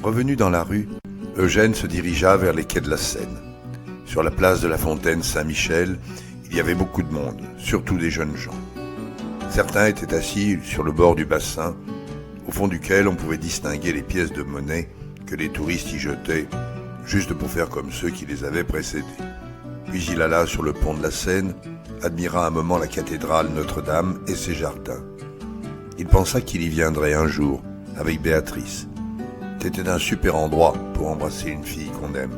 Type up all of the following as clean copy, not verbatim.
Revenu dans la rue, Eugène se dirigea vers les quais de la Seine. Sur la place de la Fontaine Saint-Michel, il y avait beaucoup de monde, surtout des jeunes gens. Certains étaient assis sur le bord du bassin, au fond duquel on pouvait distinguer les pièces de monnaie que les touristes y jetaient, juste pour faire comme ceux qui les avaient précédés. Puis il alla sur le pont de la Seine, admira un moment la cathédrale Notre-Dame et ses jardins. Il pensa qu'il y viendrait un jour, avec Béatrice. C'était un super endroit pour embrasser une fille qu'on aime.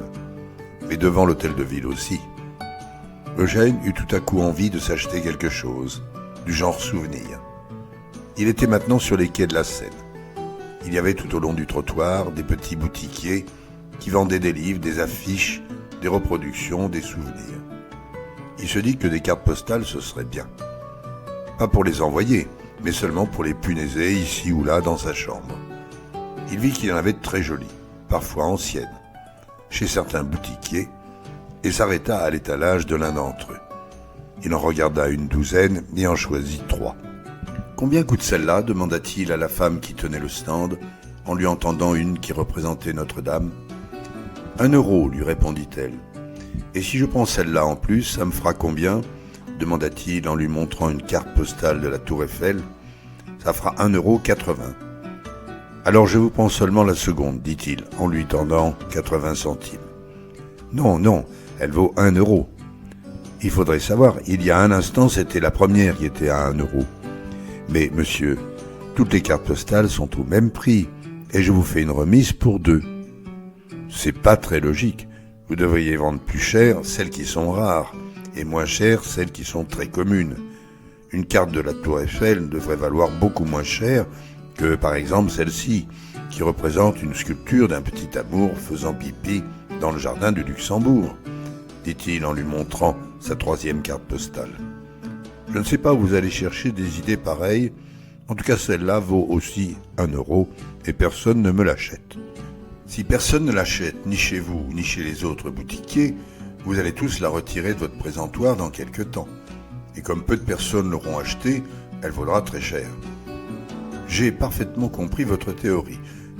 Mais devant l'hôtel de ville aussi. Eugène eut tout à coup envie de s'acheter quelque chose, du genre souvenir. Il était maintenant sur les quais de la Seine. Il y avait tout au long du trottoir des petits boutiquiers qui vendaient des livres, des affiches, des reproductions, des souvenirs. Il se dit que des cartes postales, ce serait bien. Pas pour les envoyer, mais seulement pour les punaiser ici ou là dans sa chambre. Il vit qu'il y en avait de très jolies, parfois anciennes, chez certains boutiquiers, et s'arrêta à l'étalage de l'un d'entre eux. Il en regarda une douzaine et en choisit 3. « Combien coûte celle-là » demanda-t-il à la femme qui tenait le stand, en lui entendant une qui représentait Notre-Dame. « 1 euro, lui répondit-elle. « Et si je prends celle-là en plus, ça me fera combien » demanda-t-il en lui montrant une carte postale de la Tour Eiffel. « Ça fera 1,80 €. »« Alors je vous prends seulement la seconde, dit-il, en lui tendant 80 centimes. « Non, non, elle vaut 1 euro. Il faudrait savoir, il y a un instant, c'était la première qui était à 1 euro. Mais, monsieur, toutes les cartes postales sont au même prix, et je vous fais une remise pour 2. C'est pas très logique. Vous devriez vendre plus cher celles qui sont rares, et moins cher celles qui sont très communes. Une carte de la Tour Eiffel devrait valoir beaucoup moins cher que, par exemple, celle-ci, qui représente une sculpture d'un petit amour faisant pipi dans le jardin du Luxembourg, dit-il en lui montrant sa 3e carte postale. Je ne sais pas où vous allez chercher des idées pareilles. En tout cas, celle-là vaut aussi 1 euro et personne ne me l'achète. Si personne ne l'achète, ni chez vous, ni chez les autres boutiquiers, vous allez tous la retirer de votre présentoir dans quelque temps. Et comme peu de personnes l'auront achetée, elle vaudra très cher. J'ai parfaitement compris votre théorie.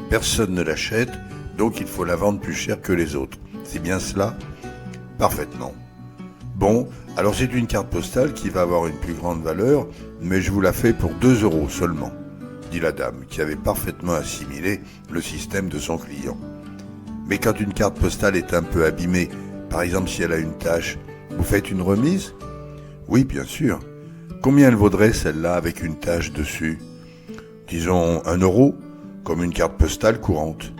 Personne ne l'achète, donc il faut la vendre plus cher que les autres. C'est bien cela ? Parfaitement. Bon, alors c'est une carte postale qui va avoir une plus grande valeur, mais je vous la fais pour 2 euros seulement, dit la dame, qui avait parfaitement assimilé le système de son client. Mais quand une carte postale est un peu abîmée, par exemple si elle a une tache, vous faites une remise ? Oui, bien sûr. Combien elle vaudrait celle-là avec une tache dessus ? Disons 1 euro, comme une carte postale courante.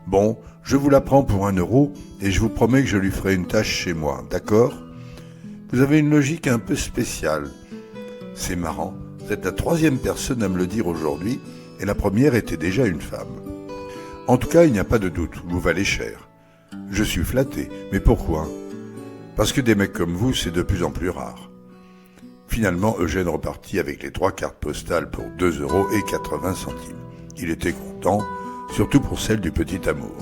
Bon, je vous la prends pour 1 euro et je vous promets que je lui ferai une tache chez moi, d'accord ? Vous avez une logique un peu spéciale. C'est marrant, vous êtes la 3e personne à me le dire aujourd'hui et la première était déjà une femme. En tout cas, il n'y a pas de doute, vous valez cher. Je suis flatté, mais pourquoi ? Parce que des mecs comme vous, c'est de plus en plus rare. Finalement, Eugène repartit avec les 3 cartes postales pour 2,80 €. Il était content, surtout pour celle du petit amour,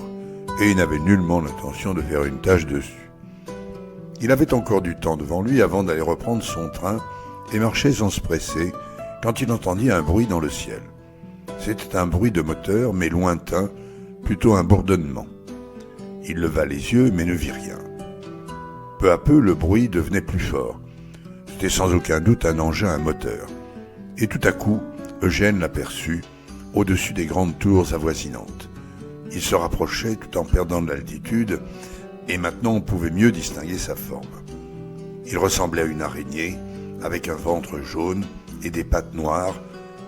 et il n'avait nullement l'intention de faire une tache dessus. Il avait encore du temps devant lui avant d'aller reprendre son train et marchait sans se presser quand il entendit un bruit dans le ciel. C'était un bruit de moteur, mais lointain, plutôt un bourdonnement. Il leva les yeux, mais ne vit rien. Peu à peu, le bruit devenait plus fort. C'était sans aucun doute un engin à moteur. Et tout à coup, Eugène l'aperçut, au-dessus des grandes tours avoisinantes. Il se rapprochait tout en perdant de l'altitude, et maintenant on pouvait mieux distinguer sa forme. Il ressemblait à une araignée, avec un ventre jaune et des pattes noires,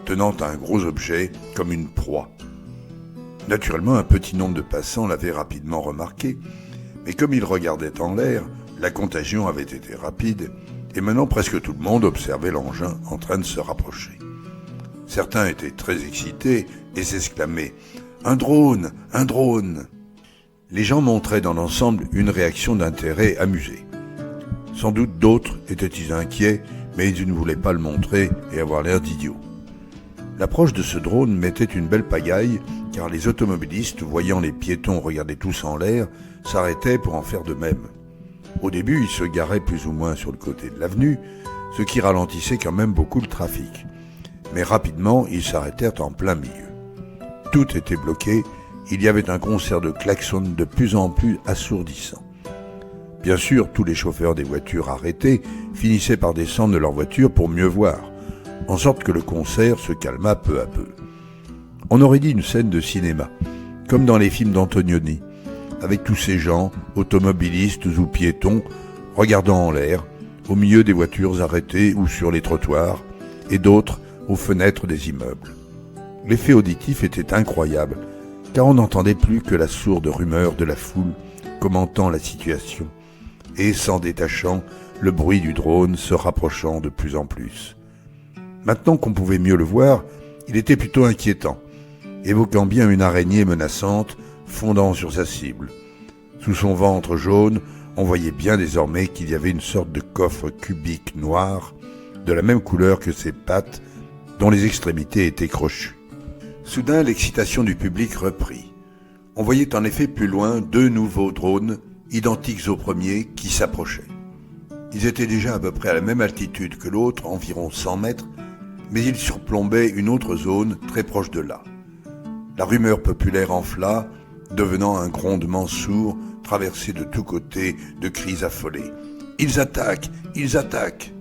tenant un gros objet comme une proie. Naturellement, un petit nombre de passants l'avaient rapidement remarqué, mais comme il regardait en l'air, la contagion avait été rapide, et maintenant presque tout le monde observait l'engin en train de se rapprocher. Certains étaient très excités et s'exclamaient « Un drone ! Un drone !» Les gens montraient dans l'ensemble une réaction d'intérêt amusée. Sans doute d'autres étaient inquiets, mais ils ne voulaient pas le montrer et avoir l'air d'idiots. L'approche de ce drone mettait une belle pagaille, car les automobilistes, voyant les piétons regarder tous en l'air, s'arrêtaient pour en faire de même. Au début, ils se garaient plus ou moins sur le côté de l'avenue, ce qui ralentissait quand même beaucoup le trafic. Mais rapidement, ils s'arrêtèrent en plein milieu. Tout était bloqué, il y avait un concert de klaxons de plus en plus assourdissant. Bien sûr, tous les chauffeurs des voitures arrêtés finissaient par descendre de leur voiture pour mieux voir, en sorte que le concert se calma peu à peu. On aurait dit une scène de cinéma, comme dans les films d'Antonioni, avec tous ces gens, automobilistes ou piétons, regardant en l'air, au milieu des voitures arrêtées ou sur les trottoirs, et d'autres aux fenêtres des immeubles. L'effet auditif était incroyable, car on n'entendait plus que la sourde rumeur de la foule commentant la situation, et s'en détachant, le bruit du drone se rapprochant de plus en plus. Maintenant qu'on pouvait mieux le voir, il était plutôt inquiétant, évoquant bien une araignée menaçante fondant sur sa cible. Sous son ventre jaune, on voyait bien désormais qu'il y avait une sorte de coffre cubique noir, de la même couleur que ses pattes, dont les extrémités étaient crochues. Soudain, l'excitation du public reprit. On voyait en effet plus loin 2 nouveaux drones, identiques au premier, qui s'approchaient. Ils étaient déjà à peu près à la même altitude que l'autre, environ 100 mètres, mais ils surplombaient une autre zone très proche de là. La rumeur populaire enfla, devenant un grondement sourd, traversé de tous côtés de cris affolés. « Ils attaquent! Ils attaquent !»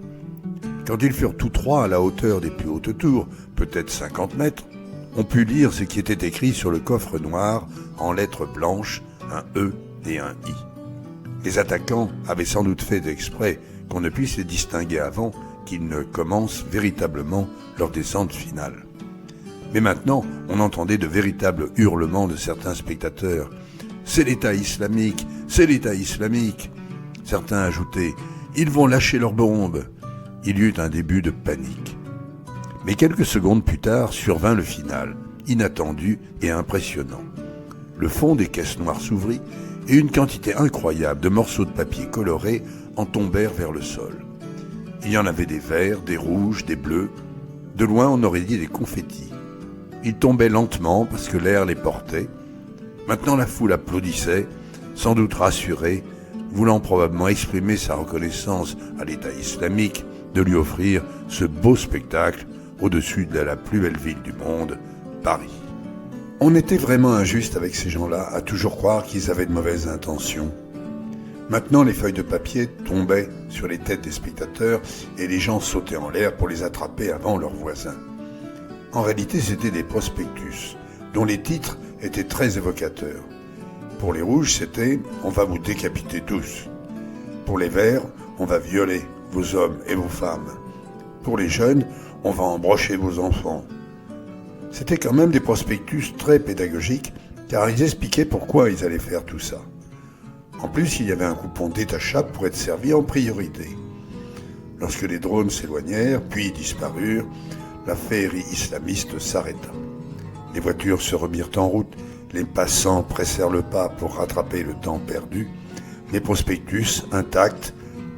Quand ils furent tous trois à la hauteur des plus hautes tours, peut-être 50 mètres, on put lire ce qui était écrit sur le coffre noir, en lettres blanches, un E et un I. Les attaquants avaient sans doute fait exprès qu'on ne puisse les distinguer avant qu'ils ne commencent véritablement leur descente finale. Mais maintenant, on entendait de véritables hurlements de certains spectateurs. « C'est l'État islamique! C'est l'État islamique !» Certains ajoutaient « Ils vont lâcher leurs bombes !» Il y eut un début de panique. Mais quelques secondes plus tard survint le final, inattendu et impressionnant. Le fond des caisses noires s'ouvrit et une quantité incroyable de morceaux de papier colorés en tombèrent vers le sol. Il y en avait des verts, des rouges, des bleus. De loin, on aurait dit des confettis. Ils tombaient lentement parce que l'air les portait. Maintenant, la foule applaudissait, sans doute rassurée, voulant probablement exprimer sa reconnaissance à l'État islamique de lui offrir ce beau spectacle au-dessus de la plus belle ville du monde, Paris. On était vraiment injuste avec ces gens-là, à toujours croire qu'ils avaient de mauvaises intentions. Maintenant, les feuilles de papier tombaient sur les têtes des spectateurs et les gens sautaient en l'air pour les attraper avant leurs voisins. En réalité, c'étaient des prospectus, dont les titres étaient très évocateurs. Pour les rouges, c'était « On va vous décapiter tous ». Pour les verts, « On va violer vos hommes et vos femmes ». Pour les jeunes, « On va embrocher vos enfants ». C'était quand même des prospectus très pédagogiques, car ils expliquaient pourquoi ils allaient faire tout ça. En plus, il y avait un coupon détachable pour être servi en priorité. Lorsque les drones s'éloignèrent, puis disparurent, la féerie islamiste s'arrêta. Les voitures se remirent en route, les passants pressèrent le pas pour rattraper le temps perdu, les prospectus, intacts,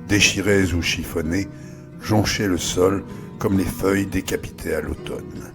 déchirés ou chiffonnés, jonchaient le sol comme les feuilles décapitées à l'automne.